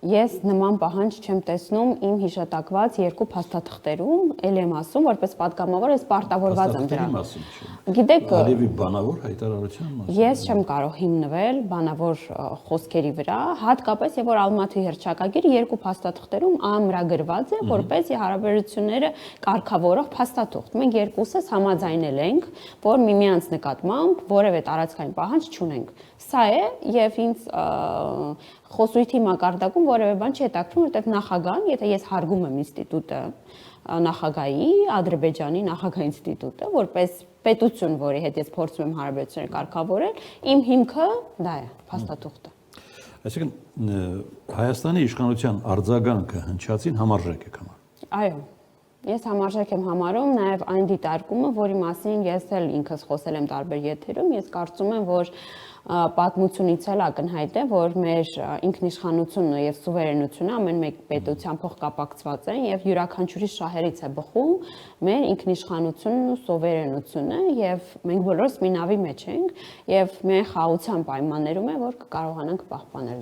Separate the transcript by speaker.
Speaker 1: Ես նման պահանջ չեմ տեսնում իմ հիշատակված երկու փաստաթղթերում, ել եմ ասում, որպես պատգամավոր ես պարտավորված եմ դրան։ Գիտեք,
Speaker 2: Ալիևի բանավոր հայտարարության մասին։
Speaker 1: Ես չեմ կարող հիմնվել բանավոր խոսքերի վրա, հատկապես եւ որ Ալմատի հռչակագիրը երկու փաստաթղթերում ամրագրված է, որպեսզի հարաբերությունները կարգավորող փաստաթուղթ։ Մենք երկուսս համաձայնել ենք, որ միմյանց նկատմամբ որևէ տարածքային պահանջ չունենք։ Սա է եւ ինձ խոսույթի մակարդակում որևէ բան չի հետաքրքրում, որտեղ նախագահան, եթե ես հարգում եմ ինստիտուտը նախագահի, Ադրբեջանի նախագահ ինստիտուտը, որպես պետություն, որի հետ ես փորձում եմ հարաբերություններ կարգավորել, իմ հիմքը դա է, փաստաթուղթը։
Speaker 2: Այսինքն Հայաստանի իշխանության արձագանքը հնչածին համարժեք եք համարում։
Speaker 1: Այո, ես համարժեք եմ համարում նաև այն դիտարկումը, որի մասին ես էլ ինքս խոսել եմ տարբեր եթերում, ես կարծում եմ, որ պատմությունից էլ ակնհայտ է, որ մեր ինքնիշխանությունն եւ սուվերենությունը ամեն մեկ պետության փոխկապակցված են եւ յուրաքանչյուրի շահերից է բխում մեր ինքնիշխանությունն ու սուվերենությունը եւ մենք բոլորս մի նավի մեջ ենք եւ մեր խաղաղության պայմաններում է, որ կկարողանանք պահպանել